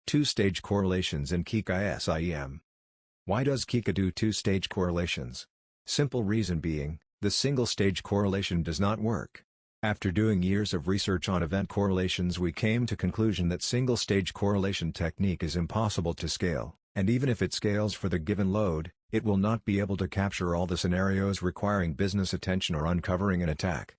Two-stage correlations in Khika SIEM. Why does Khika do two-stage correlations? Simple reason being, the single-stage correlation does not work. After doing years of research on event correlations, we came to conclusion that single-stage correlation technique is impossible to scale, and even if it scales for the given load, it will not be able to capture all the scenarios requiring business attention or uncovering an attack.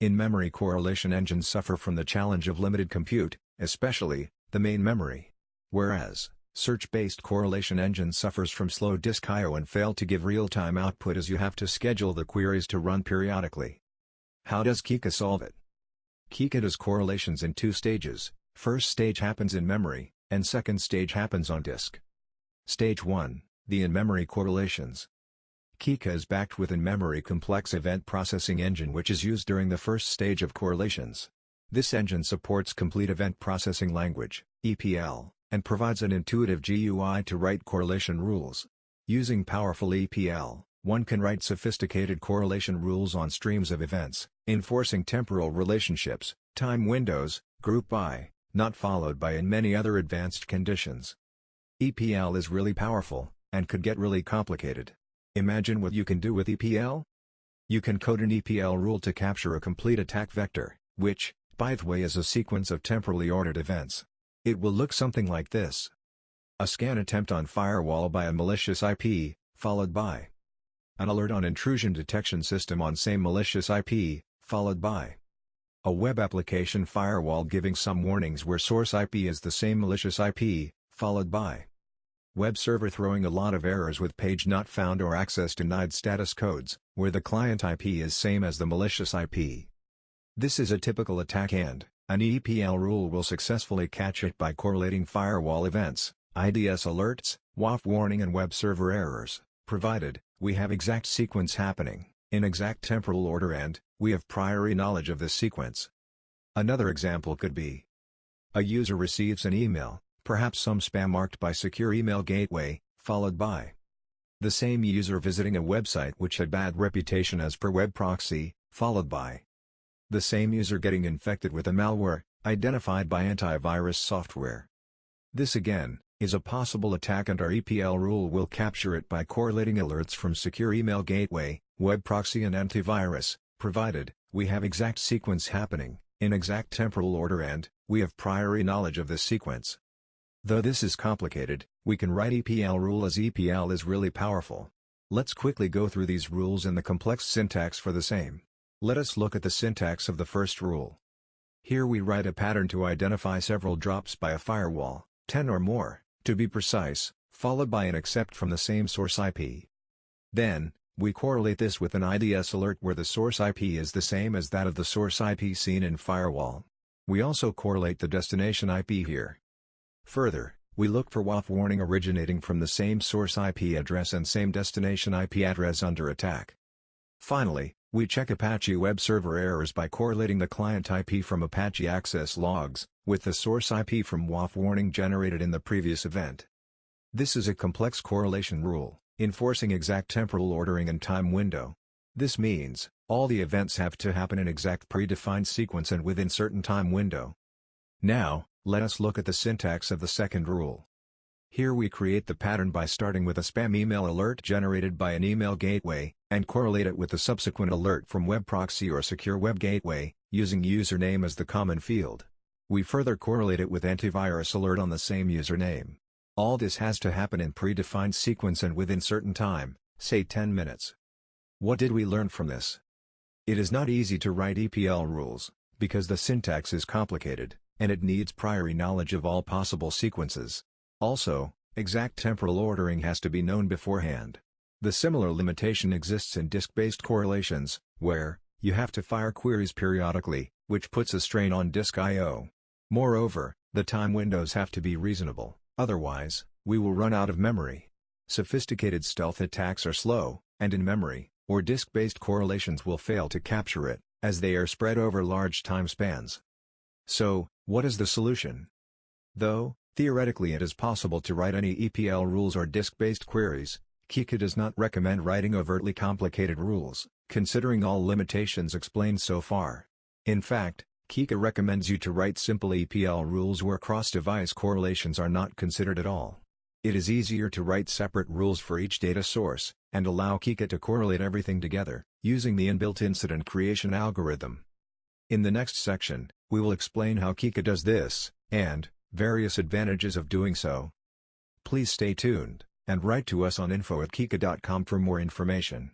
In-memory correlation engines suffer from the challenge of limited compute, especially the main memory. Whereas, search-based correlation engine suffers from slow disk I/O and fail to give real-time output, as you have to schedule the queries to run periodically. How does Khika solve it? Khika does correlations in two stages. First stage happens in memory, and second stage happens on disk. Stage 1, the in-memory correlations. Khika is backed with in-memory complex event processing engine, which is used during the first stage of correlations. This engine supports complete event processing language, EPL, and provides an intuitive GUI to write correlation rules. Using powerful EPL, one can write sophisticated correlation rules on streams of events, enforcing temporal relationships, time windows, group by, not followed by, and many other advanced conditions. EPL is really powerful, and could get really complicated. Imagine what you can do with EPL? You can code an EPL rule to capture a complete attack vector, which, by the way, is a sequence of temporally ordered events. It will look something like this. A scan attempt on firewall by a malicious IP, followed by an alert on intrusion detection system on same malicious IP, followed by a web application firewall giving some warnings where source IP is the same malicious IP, followed by web server throwing a lot of errors with page not found or access denied status codes, where the client IP is same as the malicious IP. This is a typical attack, and an EPL rule will successfully catch it by correlating firewall events, IDS alerts, WAF warning and web server errors, provided we have exact sequence happening, in exact temporal order, and we have priori knowledge of this sequence. Another example could be: a user receives an email, perhaps some spam marked by Secure Email Gateway, followed by the same user visiting a website which had bad reputation as per web proxy, followed by the same user getting infected with a malware, identified by antivirus software. This again, is a possible attack, and our EPL rule will capture it by correlating alerts from Secure Email Gateway, web proxy and antivirus, provided we have exact sequence happening, in exact temporal order, and we have priori knowledge of this sequence. Though this is complicated, we can write EPL rule as EPL is really powerful. Let's quickly go through these rules and the complex syntax for the same. Let us look at the syntax of the first rule. Here we write a pattern to identify several drops by a firewall, 10 or more, to be precise, followed by an accept from the same source IP. Then, we correlate this with an IDS alert where the source IP is the same as that of the source IP seen in firewall. We also correlate the destination IP here. Further, we look for WAF warning originating from the same source IP address and same destination IP address under attack. Finally, we check Apache web server errors by correlating the client IP from Apache access logs, with the source IP from WAF warning generated in the previous event. This is a complex correlation rule, enforcing exact temporal ordering and time window. This means, all the events have to happen in exact predefined sequence and within certain time window. Now, let us look at the syntax of the second rule. Here we create the pattern by starting with a spam email alert generated by an email gateway, and correlate it with the subsequent alert from web proxy or secure web gateway, using username as the common field. We further correlate it with antivirus alert on the same username. All this has to happen in predefined sequence and within certain time, say 10 minutes. What did we learn from this? It is not easy to write EPL rules, because the syntax is complicated, and it needs priori knowledge of all possible sequences. Also, exact temporal ordering has to be known beforehand. The similar limitation exists in disk-based correlations, where you have to fire queries periodically, which puts a strain on disk I/O. Moreover, the time windows have to be reasonable, otherwise, we will run out of memory. Sophisticated stealth attacks are slow, and in-memory, or disk-based correlations will fail to capture it, as they are spread over large time spans. So, what is the solution? Though, theoretically it is possible to write any EPL rules or disk-based queries, Khika does not recommend writing overtly complicated rules, considering all limitations explained so far. In fact, Khika recommends you to write simple EPL rules where cross-device correlations are not considered at all. It is easier to write separate rules for each data source, and allow Khika to correlate everything together, using the inbuilt incident creation algorithm. In the next section, we will explain how Khika does this, and various advantages of doing so. Please stay tuned, and write to us on info@khika.com for more information.